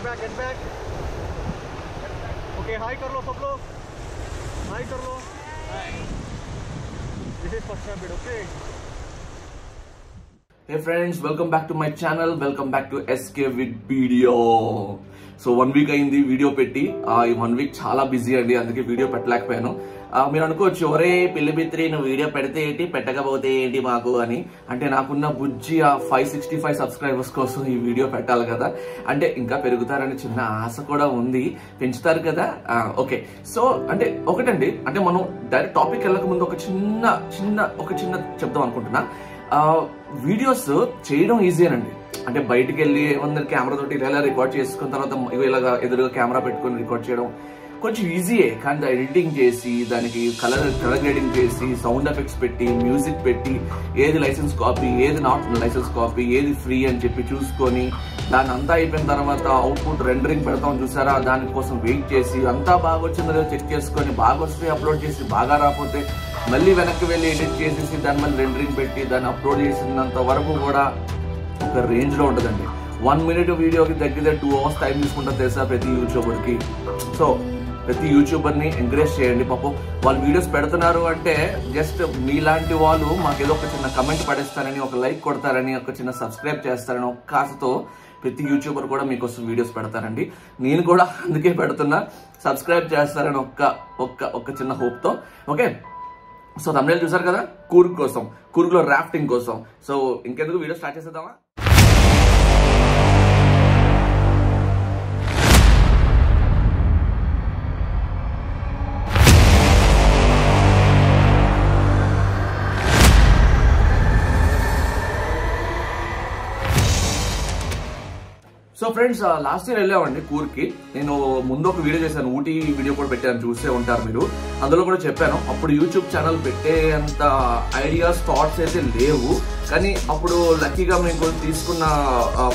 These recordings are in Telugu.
get back. Okay, hi कर लो सब लोग. Hi कर लो. Hi. This is first bit, okay? Hey friends, welcome back to my channel. Welcome back to SK with video. So 1 week అయింది వీడియో పెట్టి. ఈ 1 వీక్ చాలా బిజీ అండి, అందుకే వీడియో పెట్టలేకపోయాను. మీరు అనుకోవచ్చు, ఒరే పిల్లిబిత్రి నువ్వు వీడియో పెడితే ఏంటి పెట్టకపోతే ఏంటి మాకు అని. అంటే నాకున్న బుజ్జి ఆ 565 సబ్స్క్రైబర్స్ కోసం ఈ వీడియో పెట్టాలి కదా, అంటే ఇంకా పెరుగుతారని చిన్న ఆశ కూడా ఉంది. పెంచుతారు కదా. ఓకే, సో అంటే ఒకటండి, అంటే మనం డైరెక్ట్ టాపిక్ వెళ్ళక ముందు ఒక చిన్న చెప్దాం అనుకుంటున్నా. వీడియోస్ చేయడం ఈజీనండి. అంటే బయటికి వెళ్ళి ఏమన్నా కెమెరా తోటి ఇలా రికార్డ్ చేసుకున్న తర్వాత ఇలాగా ఎదురుగా కెమెరా పెట్టుకుని రికార్డ్ చేయడం కొంచెం ఈజీయే. కానీ ఎడిటింగ్ చేసి దానికి కలర్ గ్రేడింగ్ చేసి సౌండ్ ఎఫెక్ట్స్ పెట్టి మ్యూజిక్ పెట్టి ఏది లైసెన్స్ కాపీ ఏది నాట్ లైసెన్స్ కాపీ ఏది ఫ్రీ అని చెప్పి చూసుకొని దాని అంతా అయిపోయిన తర్వాత అవుట్పుట్ రెండరింగ్ పెడతాం చూసారా, దానికోసం వెయిట్ చేసి అంతా బాగా వచ్చిందో లేదో చెక్ చేసుకొని బాగా వస్తే అప్లోడ్ చేసి బాగా రాకపోతే మళ్ళీ వెనక్కి వెళ్ళి ఎడిట్ చేసేసి దాని మళ్ళీ రెండరింగ్ పెట్టి దాన్ని అప్లోడ్ చేసినంత వరకు కూడా ఒక రేంజ్ లో ఉంటుందండి. 1 minute వీడియోకి దగ్గర 2 hours టైం తీసుకుంటారు తెలుసా ప్రతి యూట్యూబర్కి. సో ప్రతి యూట్యూబర్ని ఎంకరేజ్ చేయండి. పాపం వాళ్ళు వీడియోస్ పెడుతున్నారు అంటే జస్ట్ మీలాంటి వాళ్ళు మాకేదో ఒక చిన్న కమెంట్ పడేస్తారని, ఒక లైక్ కొడతారని, ఒక చిన్న సబ్స్క్రైబ్ చేస్తారని ఒక కాసుతో ప్రతి యూట్యూబర్ కూడా మీకోసం వీడియోస్ పెడతారండి. నేను కూడా అందుకే పెడుతున్నా, సబ్స్క్రైబ్ చేస్తారని ఒక్క చిన్న హోప్తో. ఓకే, సో తమిళ చూసారు కదా, కూర్గ్ కోసం, కూర్గ్లో రాఫ్టింగ్ కోసం. సో ఇంకెందుకు వీడియో స్టార్ట్ చేసేద్దామా. సో ఫ్రెండ్స్, లాస్ట్ ఇయర్ వెళ్ళామండి కూర్గ్కి. నేను ముందు ఒక వీడియో చేశాను, ఊటీ వీడియో కూడా పెట్టాను, చూసే ఉంటారు మీరు. అందులో కూడా చెప్పాను, అప్పుడు యూట్యూబ్ ఛానల్ పెట్టేంత ఐడియాస్ థాట్స్ అయితే లేవు. కానీ అప్పుడు లక్కీగా మేము తీసుకున్న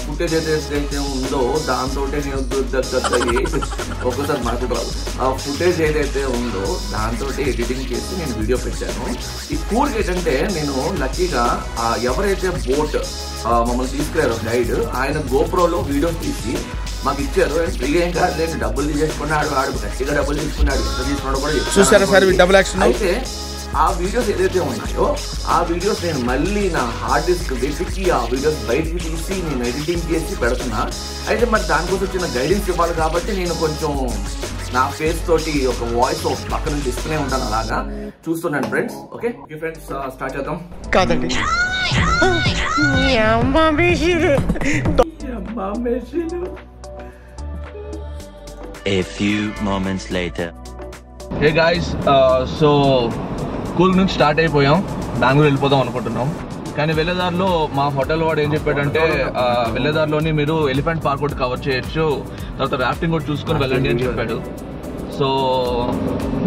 ఫుటేజ్ ఏదైతే ఉందో దాంతో నేను ఒక్కసారి మనకు ఆ ఫుటేజ్ ఏదైతే ఉందో దాంతో ఎడిటింగ్ చేసి నేను వీడియో పెట్టాను. ఈ కూర్గ్ ఏంటంటే, నేను లక్కీగా ఎవరైతే బోట్ మమ్మల్ని తీసుకెళ్లారు గైడ్, ఆయన గోప్రోలో వీడియో తీసి మాకు ఇచ్చారు. ఫ్రీగా ఏం కాదు, నేను డబ్బులు తీసేసుకున్నాడు, ఆడు గట్టిగా డబ్బులు తీసుకున్నాడు, ఎంత తీసుకున్నాడు కూడా చూసారు. అయితే ఆ వీడియోస్ ఏదైతే ఉన్నాయో ఆ వీడియోస్ నేను మళ్ళీ నా హార్డ్ డిస్క్ వెతికి ఆ వీడియోస్ బయటికి తీసి నేను ఎడిటింగ్ చేసి పెడుతున్నా. అయితే మరి దానికోసం వచ్చిన గైడెన్స్ ఇవ్వాలి కాబట్టి నేను కొంచెం నా ఫేస్ తోటి ఒక వాయిస్ పక్కన నుంచి ఇస్తూనే ఉంటాను, అలాగా చూస్తున్నాను ఫ్రెండ్స్. ఓకే ఫ్రెండ్స్, స్టార్ట్ చేద్దాం. కాదండి, A few moments later. Hey guys, so Coorg నుంచి స్టార్ట్ అయిపోయాం, బెంగళూరు వెళ్ళిపోదాం అనుకుంటున్నాం. కానీ వెళ్ళేదారిలో మా హోటల్ వాడు ఏం చెప్పాడంటే, వెళ్ళేదారిలోని మీరు ఎలిఫెంట్ పార్క్ కూడా కవర్ చేయొచ్చు, తర్వాత రాఫ్టింగ్ కూడా చూసుకొని వెళ్ళండి అని చెప్పాడు. సో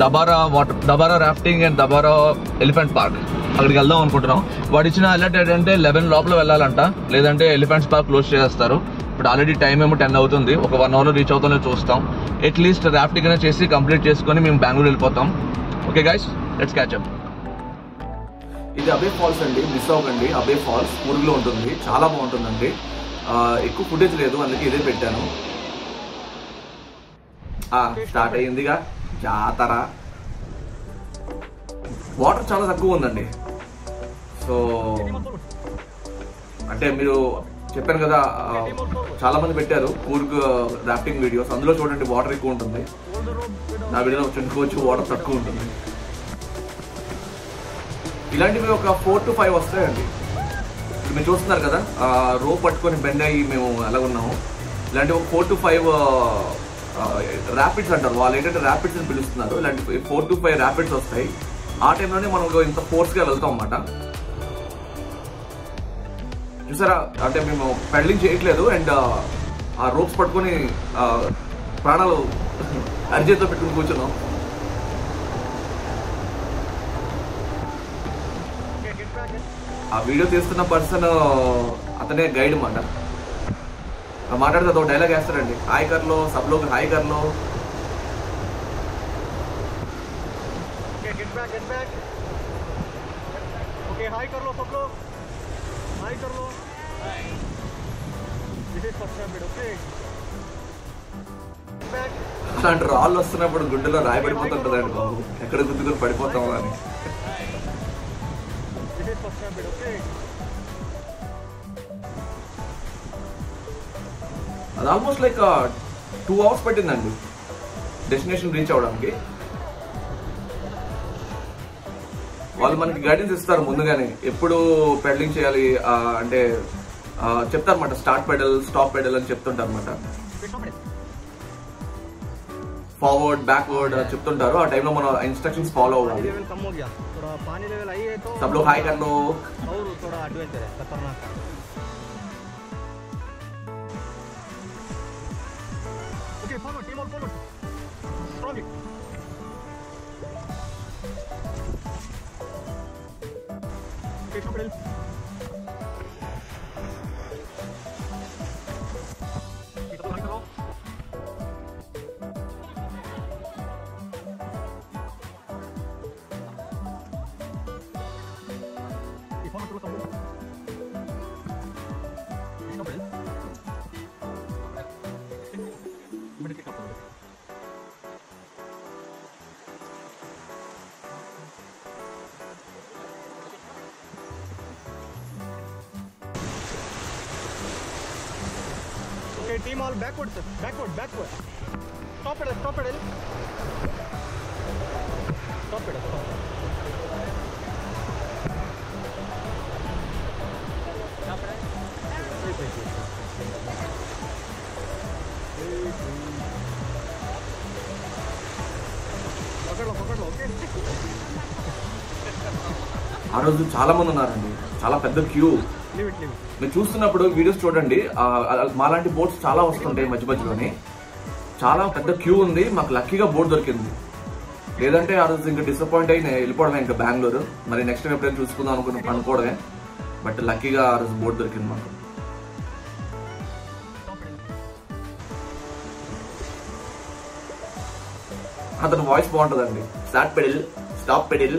దబారా రాఫ్టింగ్ అండ్ దబారా ఎలిఫెంట్ పార్క్ అక్కడికి వెళ్దాం అనుకుంటున్నాం. వాడు ఇచ్చిన అలర్ట్ ఏంటంటే 11 లోపల వెళ్ళాలంట, లేదంటే ఎలిఫెంట్స్ పార్క్ క్లోజ్ చేస్తారు. ఇప్పుడు ఆల్రెడీ టైం ఏమో 10 అవుతుంది, ఒక 1 hourలో రీచ్ అవుతామో చూస్తాం. అట్లీస్ట్ రాఫ్టింగ్ అయినా చేసి కంప్లీట్ చేసుకొని మేము బెంగళూరు వెళ్ళిపోతాం. Okay guys, let's catch up. ఇది అబే ఫాల్స్ అండి, మిస్ అవ్వకండి. అబే ఫాల్స్ కూర్గ్లో ఉంటుంది, చాలా బాగుంటుందండి. ఎక్కువ ఫుటేజ్ లేదు, అందుకే ఇదే పెట్టాను. స్టార్ట్ అయ్యిందిగా జాతర. వాటర్ చాలా తక్కువ ఉందండి. సో అంటే మీరు చెప్పాను కదా, చాలా మంది పెట్టారు కూర్గ్ రాఫ్టింగ్ వీడియోస్, అందులో చూడండి వాటర్ ఎక్కువ ఉంటుంది. నా వీడియోలో చూసుకోవచ్చు వాటర్ తక్కువ ఉంటుంది. ఇలాంటివి ఒక 4 to 5 వస్తాయండి. ఇప్పుడు మీరు చూస్తున్నారు కదా, రోప్ పట్టుకొని బెండ్ అయ్యి మేము ఎలా ఉన్నాము. ఇలాంటి ఒక 4 to 5 ర్యాపిడ్స్ అంటారు, వాళ్ళు ఏంటంటే ర్యాపిడ్స్ అని పిలుస్తున్నారు. ఇలాంటి 4 to 5 ర్యాపిడ్స్ వస్తాయి. ఆ టైంలోనే మనం ఇంత ఫోర్స్గా వెళ్తాం అన్నమాట. చూసారా, అంటే మేము పెడలింగ్ చేయట్లేదు, అండ్ ఆ రోప్స్ పట్టుకొని ప్రాణాలు అరిచేతో పెట్టుకుని కూర్చున్నాం. ఆ వీడియో తీస్తున్న పర్సన్ అతనే గైడ్ అన్నమాట. మాట్లాడితే అదొక డైలాగ్ వేస్తారండి, హాయ్ కర్లో సబ్ లోగ్ హాయ్ కర్లో. Okay, hi कर लो सब लोग. Hi कर लो. Hi. This is first bit, okay? అలాంటి రాళ్ళు వస్తున్నప్పుడు గుండెలో రాయి పడిపోతుంటదండి బాబు, ఎక్కడ గుద్దుకుని పడిపోతాం అని. అది ఆల్మోస్ట్ లైక్ 2 hours పట్టిందండి డెస్టినేషన్ రీచ్ అవడానికి. వాళ్ళు మనకి గైడెన్స్ ఇస్తారు ముందుగానే, ఎప్పుడు పెడలింగ్ చేయాలి అంటే చెప్తారు అనమాట. స్టార్ట్ పెడల్, స్టాప్ పెడల్ అని చెప్తుంటారు అనమాట. ఫార్వర్డ్, బ్యాక్వర్డ్ చెప్తుంటారు. ఆ టైంలో మనం ఇన్స్ట్రక్షన్స్ ఫాలో అవ్వాలి. సబ్ లోగ్ హాయ్ కర్ लो. Okay, team all backward, sir. Backward. Stop pedal. Stop pedal. Stop. పకడ్లో, ఓకే. ఆ రోజు చాలా మంది ఉన్నారండి, చాలా పెద్ద క్యూ. మీరు చూస్తున్నప్పుడు వీడియోస్ చూడండి, మాలాంటి బోట్స్ చాలా వస్తుంటాయి మధ్యలోని. చాలా పెద్ద క్యూ ఉంది. మాకు లక్కీగా బోట్ దొరికింది, లేదంటే ఆ రోజు ఇంకా డిసప్పాయింట్ అయ్యి నేను వెళ్ళిపోవడమే ఇంకా బెంగళూరు. మరి నెక్స్ట్ టైం ఎప్పుడైనా చూసుకుందాం అనుకోవడమే. బట్ లక్కీగా ఆ రోజు బోట్ దొరికింది మాకు. అతను వాయిస్ బాగుంటుందండి. స్టార్ట్ పెడిల్, స్టాప్ పెడిల్,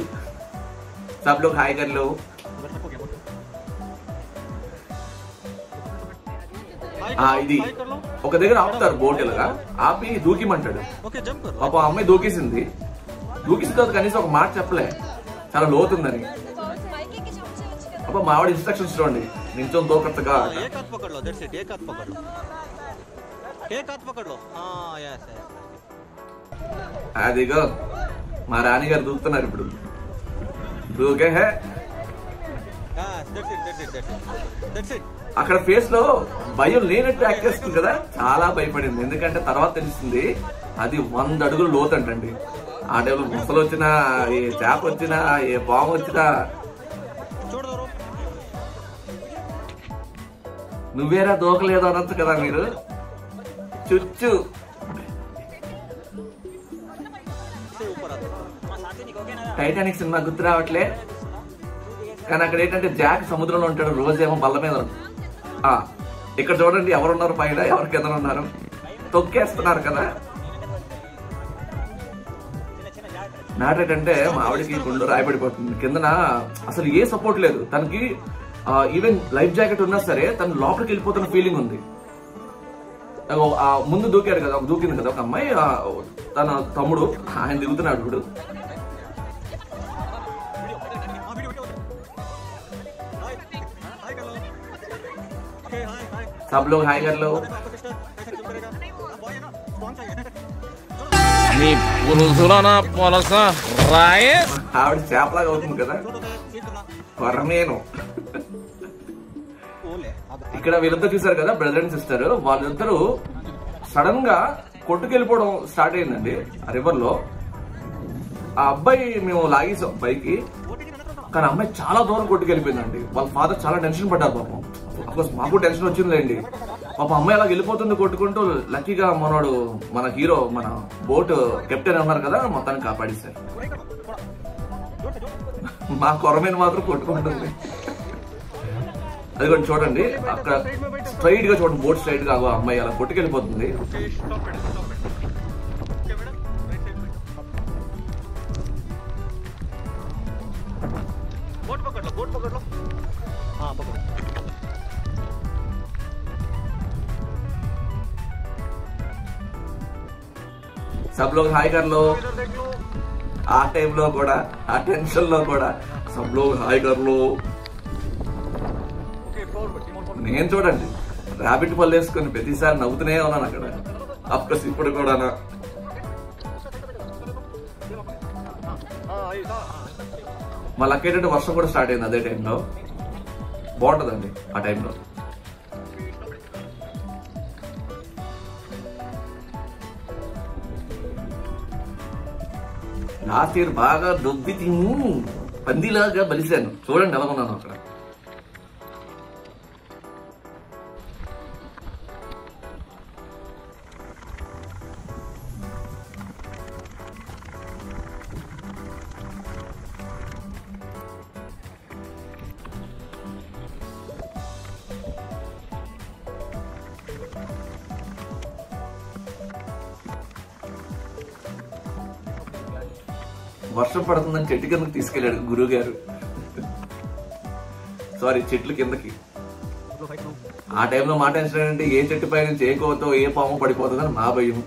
సబ్ లోగ్ హాయ్ కర్ लो. ఇది ఒక దగ్గర ఆపుతారు బోట్, ఇలాగా ఆపి దూకిమంటాడు. పాప అమ్మాయి దూకేసింది తర్వాత కనీసం ఒక మాట చెప్పలే, చాలా లోతుందని. అబ్బా మావాడి ఇన్స్ట్రక్షన్స్ చూడండి, నించొని దూకట్టుగా. అదిగో మా రాణిగారు దూకుతున్నారు ఇప్పుడు. దూకే హే. అక్కడ ఫేస్ లో భయం లేనట్టు యాక్ట్ చేస్తుంది కదా, చాలా భయపడింది. ఎందుకంటే తర్వాత తెలిసింది అది 100 అడుగులు లోతంటండి. ఆ టైంలో ముసలు వచ్చినా, ఏ చేప వచ్చినా, ఏ పాము వచ్చినా నువ్వేరా దూకలేదు అనొచ్చు కదా మీరు. చుచ్చు టైటానిక్ సినిమా గుర్తు రావట్లే, కానీ అక్కడ ఏంటంటే జాక్ సముద్రంలో ఉంటాడు, రోజేమో బల్ల మీద. ఇక్కడ చూడండి ఎవరున్నారు పైన, ఎవరు కింద ఉన్నారు, తొక్కేస్తున్నారు కదా. నాటేటంటే మా ఆవిడకి గుండు రాయబడిపోతుంది. కిందన అసలు ఏ సపోర్ట్ లేదు తనకి. ఈవెన్ లైఫ్ జాకెట్ ఉన్నా సరే తను లోపలికి వెళ్ళిపోతున్న ఫీలింగ్ ఉంది. ముందు దూకింది కదా ఒక అమ్మాయి, తన తమ్ముడు, ఆయన దిగుతున్నాడు ఇప్పుడు. सब लोग हाई कर लो. ఆవిడ చేపలాగా అవుతుంది కదా, కొరమేను. ఇక్కడ వీళ్ళిద్దరు చూసారు కదా, బ్రదర్ అండ్ సిస్టర్. వాళ్ళిద్దరూ సడన్ గా కొట్టుకెళ్ళిపోవడం స్టార్ట్ అయిందండి ఆ రివర్ లో. ఆ అబ్బాయి మేము లాగేసాం పైకి, కానీ అమ్మాయి చాలా దూరం కొట్టుకెళ్ళిపోయిందండి. వాళ్ళ ఫాదర్ చాలా టెన్షన్ పడ్డారు పాపం. అఫ్కోర్స్ మాకు టెన్షన్ వచ్చిందిలేండి. పాపం అమ్మాయి అలా వెళ్ళిపోతుంది కొట్టుకుంటూ. లక్కీగా మన హీరో, మన బోట్ కెప్టెన్ ఉన్నారు కదా, మొత్తాన్ని కాపాడేశారు. మా కొరమేను మాత్రం కొట్టుకుంటుంది. అది కూడా చూడండి, అక్కడ స్ట్రైట్ గా చూడండి, బోట్ స్ట్రైట్ గా అమ్మాయి అలా కొట్టుకెళ్ళిపోతుంది. सब लोग हाई कर लो. इधर देख लो. ఆ టైంలో కూడా ఆ టెన్షన్ లో కూడా सब लोग हाई कर लो. Okay forward. నేను చూడండి ర్యాబిట్ పళ్ళు వేసుకొని ప్రతిసారి నవ్వుతూనే ఉన్నాను అక్కడ. అఫ్కోర్స్ ఇప్పుడు కూడా మా లక్ ఏంటంటే వర్షం కూడా స్టార్ట్ అయింది అదే టైంలో. బాగుంటుందండి ఆ టైంలో. లాస్ట్ ఇయర్ బాగా దొబ్బి తిని పందిలాగా బలిశాను. చూడండి ఎలా ఉన్నాను అక్కడ. వర్షం పడుతుందని చెట్టు కిందకి తీసుకెళ్ళాడు గురువు గారు. సారీ, చెట్లు కిందకి. ఆ టైంలో మాట ఏంటంటే ఏ చెట్టు పై నుంచి ఏ కోతో ఏ పాము పడిపోతుందని మా భయం.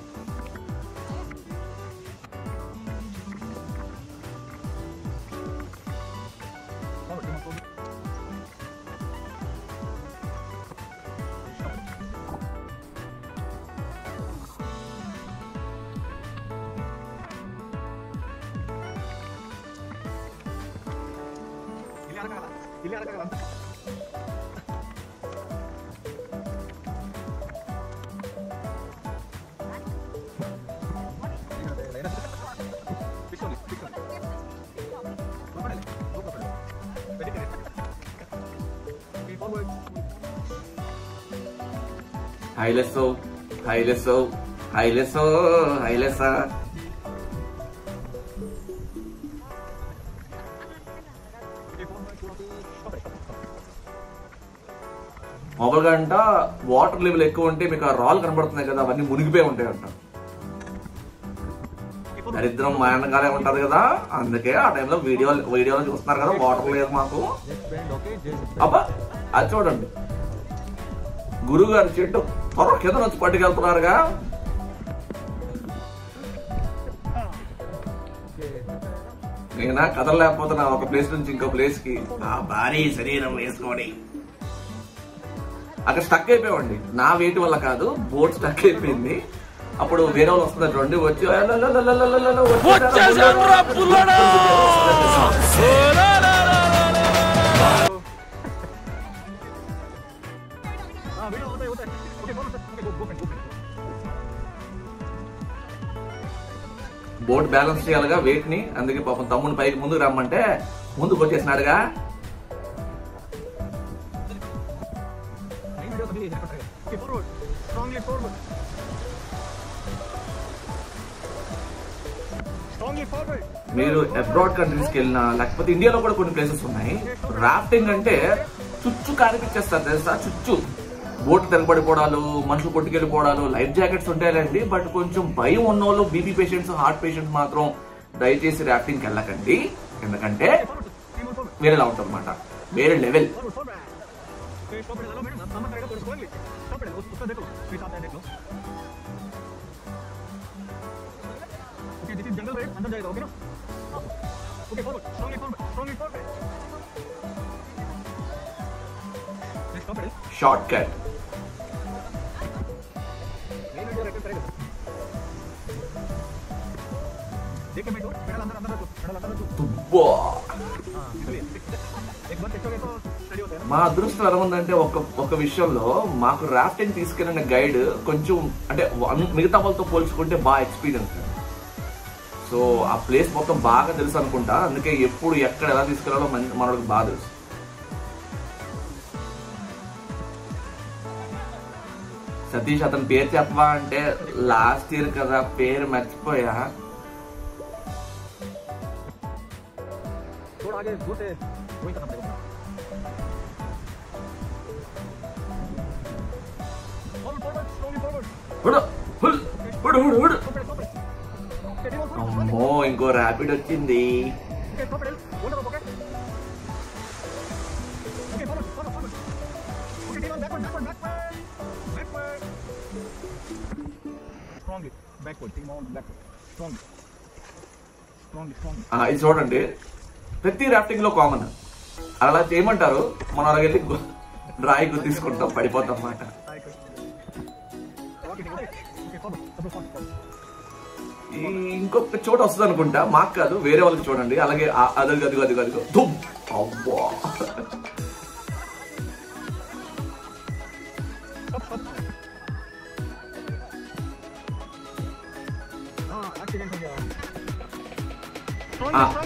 హైలెస్సో హైలెస్సో హైలెస్సో హైలెస్సా. మామూలుగా అంట వాటర్ లెవెల్ ఎక్కువ ఉంటే మీకు ఆ రాళ్ళు కనబడుతున్నాయి కదా, అవన్నీ మునిగిపోయి ఉంటాయి అంట. దరిద్రం మా అన్నగానే ఉంటది కదా, అందుకే ఆ టైంలో వీడియోలో చూస్తున్నారు కదా వాటర్ లేదు మాకు. అబ్బా అది చూడండి, గురువు గారి చెట్టు త్వర కింద నుంచి పట్టుకెళ్తున్నారుగా. నేనా కదలలేకపోతున్నా ఒక ప్లేస్ నుంచి ఇంకో ప్లేస్ కి ఆ భారీ శరీరం వేసుకొని. అక్కడ స్టక్ అయిపోయామండి. నా వెయిట్ వల్ల కాదు, బోట్ స్టక్ అయిపోయింది. అప్పుడు వేరే వాళ్ళు వస్తున్నారు రండి వచ్చి బోట్ బ్యాలెన్స్ చేయాలిగా వెయిట్ ని. అందుకే పాపం తమ్ముని పైకి ముందుకు రమ్మంటే ముందుకు వచ్చేసినాడుగా. మీరు అబ్రాడ్ కంట్రీస్ కి వెళ్ళినా లేకపోతే ఇండియాలో కూడా కొన్ని ప్లేసెస్ ఉన్నాయి. రాఫ్టింగ్ అంటే చుచ్చు కానిపించేస్తారు తెలుసా, చుచ్చు. బోట్ తెగబడిపోవడాలు, మనుషులు కొట్టుకెళ్ళిపోవడాలు. లైఫ్ జాకెట్స్ ఉంటాయండి, బట్ కొంచెం భయం ఉన్న వాళ్ళు, బీపీ పేషెంట్స్, హార్ట్ పేషెంట్స్ మాత్రం దయచేసి రాఫ్టింగ్ కి వెళ్ళకండి. ఎందుకంటే వేరేలా ఉంటుంది అన్నమాట, వేరే లెవెల్. Short cut. మా అదృష్టం ఎలా ఉందంటే ఒక విషయంలో మాకు రాఫ్టింగ్ తీసుకెళ్ళిన గైడ్ కొంచెం అంటే మిగతా వాళ్ళతో పోల్చుకుంటే బాగా ఎక్స్పీరియన్స్. సో ఆ ప్లేస్ మొత్తం బాగా తెలుసు అనుకుంటా, అందుకే ఎప్పుడు ఎక్కడ ఎలా తీసుకెళ్లాలో మనకు బాగా తెలుసు. సతీష్ అతని పేరు చెప్పవా అంటే లాస్ట్ ఇయర్ కదా పేరు మర్చిపోయా. అమ్మో ఇంకో ర్యాపిడ్ వచ్చింది. ఇది చూడండి, ప్రతి రాఫ్టింగ్ లో కామన్. అలా చేయమంటారు, మనం అలా వెళ్ళి డ్రాయి గుర్తిసుకుంటాం, పడిపోతాం అన్నమాట. ఇంకొక చోట వస్తుంది అనుకుంటా, మాకు కాదు వేరే వాళ్ళకి. చూడండి అలాగే అదిగో దుమ్. అబ్బా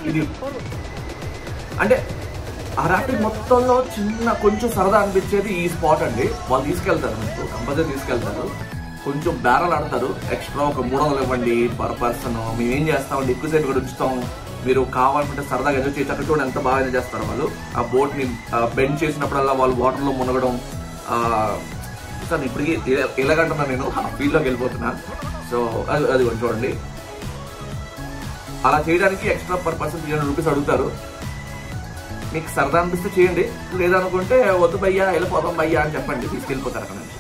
ఇది అంటే ఆ రాఫ్టింగ్ మొత్తంలో కొంచెం సరదా అనిపించేది ఈ స్పాట్ అండి. వాళ్ళు తీసుకెళ్తారు, మీకు కంపల్సరీ తీసుకెళ్తారు. కొంచెం బేరాలు ఆడతారు, ఎక్స్ట్రా ఒక 300 ఇవ్వండి పర్ పర్సన్. మేము ఏం చేస్తామండి, ఎక్కువసేపు ఇక్కడ ఉంచుతాం, మీరు కావాలనుకుంటే సరదాగా ఎంజాయ్ చేయొచ్చు. అక్కడ చూడండి ఎంత బాగా ఎంజాయ్ చేస్తారు వాళ్ళు. ఆ బోట్ ని బెండ్ చేసినప్పుడల్లా వాళ్ళు వాటర్ లో మునగడం. సార్ ఇప్పటికీ ఎలాగంటున్నా, నేను ఆ ఫీల్డ్ లోకి వెళ్ళిపోతున్నా. సో అది చూడండి, అలా చేయడానికి ఎక్స్ట్రా పర్ పర్సన్ 300 రూపీస్ అడుగుతారు. మీకు సరదా అనిపిస్తే చేయండి, లేదనుకుంటే వద్దు భయ్యా వెళ్ళిపోతాం భయ్యా అని చెప్పండి, తీసుకెళ్ళిపోతారు అక్కడ నుంచి.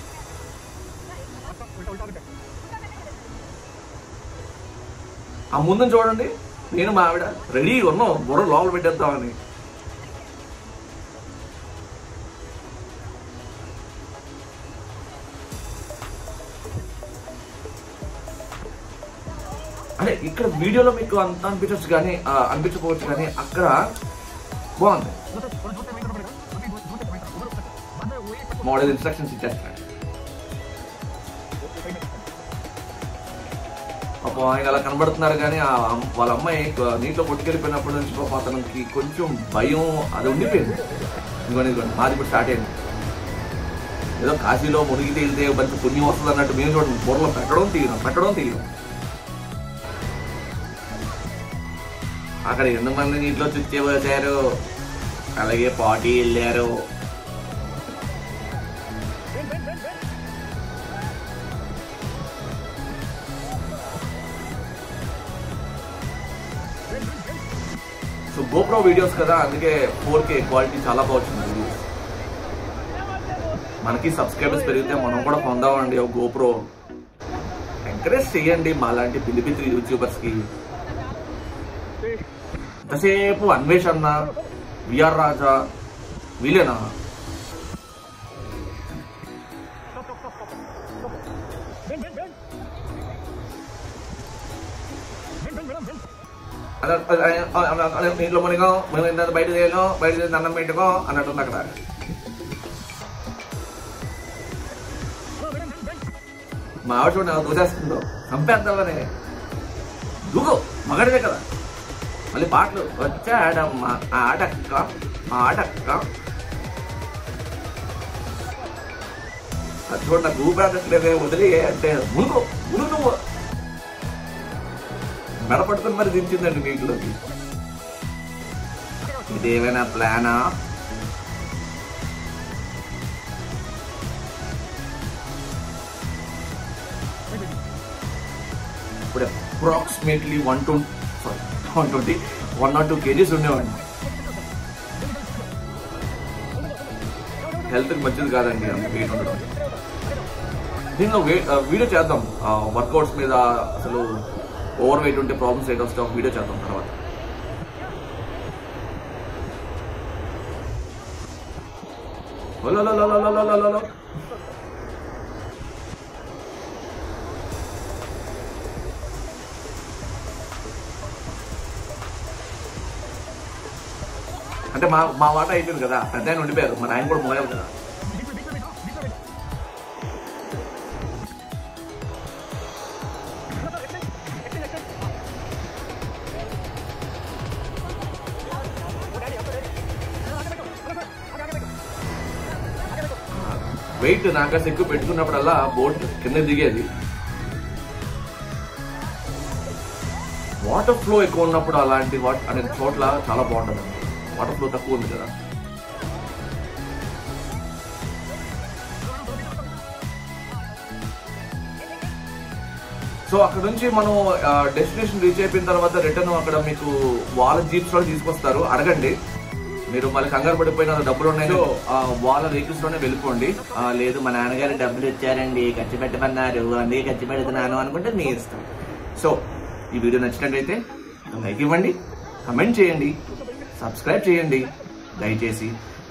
ఆ ముందు చూడండి, నేను మా ఆవిడ రెడీగా ఉన్నాం బుర్ర లోపల పెట్టేద్దామని. అంటే ఇక్కడ వీడియోలో మీకు అంత అనిపించకపోవచ్చు కానీ అక్కడ బాగుంది. మోడల్ ఇన్స్ట్రక్షన్స్ ఇచ్చేస్తున్నాడు. పాపం ఆయన అలా కనబడుతున్నారు కానీ వాళ్ళ అమ్మాయి నీటిలో కొట్టుకెళ్ళిపోయినప్పటి నుంచి పాపం అతనికి కొంచెం భయం అది ఉండిపోయింది. ఇదిగోండి మాది ఇప్పుడు స్టార్ట్ అయింది. ఏదో కాశీలో మునిగి తేలితే మంచి పుణ్యం వస్తుంది అన్నట్టు మేము చూడండి, బుర్రలో పెట్టడం తీయడం. అక్కడ 8 మంది నీటిలో చుచ్చేపోయారు, అలాగే పార్టీ వెళ్ళారు. సో GoPro వీడియోస్ కదా, అందుకే 4K క్వాలిటీ చాలా బాగుంటుంది వీడియోస్. మనకి సబ్స్క్రైబర్స్ పెరిగితే మనం కూడా పొందామండి ఒక GoPro. ఎంకరేజ్ చేయండి మాలాంటి పిలిపిత్రి యూట్యూబర్స్ కి. ఎంతసేపు అన్వేషణ, విఆర్ రాజా వీలేనా? నీటిలో మునిగో, బయట చేయను, బయట చేసి అన్నం పెట్టుకో అన్నట్టుంది అక్కడ. మా ఆవిడ చూడండి దూసేస్తుందో, చంపేద్దామని. దూకు, మగడిదే కదా. మళ్ళీ పాటలు వచ్చాడమ్మా ఆడక్క ఆడక్క. అది చూడ నాకు ఊపిరాడట్లేదే, వదిలే అంటే మునుగు నువ్వు మెడపట్టుకుని మరి దించిందండి నీటిలోకి. ఇదేమైనా ప్లానా? ఇప్పుడు అప్రాక్సిమేట్లీ 120-102 kgs ఉండేవాడిని. హెల్త్కి మంచిది కాదండి అంత వెయిట్ ఉండడం. దీనిలో వీడియో చేద్దాం వర్కౌట్స్ మీద, అసలు ఓవర్ వెయిట్ ఉంటే ప్రాబ్లమ్స్ ఏంటో వస్తే ఒక వీడియో చేద్దాం తర్వాత. అంటే మా వాట అయిపోయింది కదా, పెద్ద ఆయన ఉండిపోయారు, మరి ఆయన కూడా మోయాలి కదా. వెయిట్ నాకాస్త ఎక్కువ పెట్టుకున్నప్పుడల్లా బోట్ కింద దిగేది. వాటర్ ఫ్లో ఎక్కువ ఉన్నప్పుడు అలాంటి అనే చోట్ల చాలా బాగుంటుంది. వాటర్ ఫ్లో తక్కువ ఉంది కదా. సో అక్కడ నుంచి మనం డెస్టినేషన్ రీచ్ అయిపోయిన తర్వాత రిటర్న్ అక్కడ మీకు వాళ్ళ జీప్స్ లో తీసుకొస్తారు. అడగండి, మీరు మళ్ళీ కంగారు పడిపోయిన డబ్బులు ఉన్నాయి వాళ్ళ వెహికల్స్ లోనే వెళ్ళిపోండి. లేదు మా నాన్నగారు డబ్బులు ఇచ్చారండి ఖర్చు పెట్టమన్నారు అందుకే ఖర్చు పెడుతున్నాను అనుకుంటే మీ ఇష్టం. సో ఈ వీడియో నచ్చినట్లయితే లైక్ ఇవ్వండి, కమెంట్ చేయండి, సబ్స్క్రైబ్ చేయండి. దయచేసి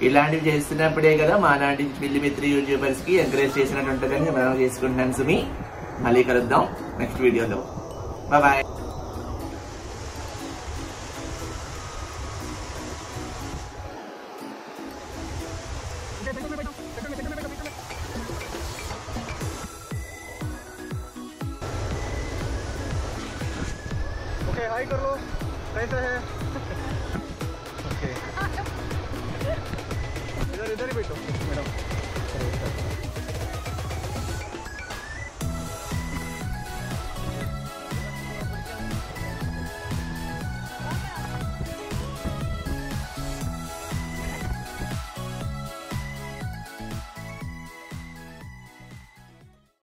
ఇలాంటివి చేస్తున్నప్పుడే కదా మా నాటి పిల్లి మిత్రి యూట్యూబర్స్ కి ఎంకరేజ్ చేసినట్టు ఉంటుందని మనం చేసుకుంటున్నాను. సుమి, మళ్ళీ కలుద్దాం నెక్స్ట్ వీడియోలో. బాయ్. ओके हाय कर लो, कैसे है? ओके इधर इधर ही बैठो मैडम.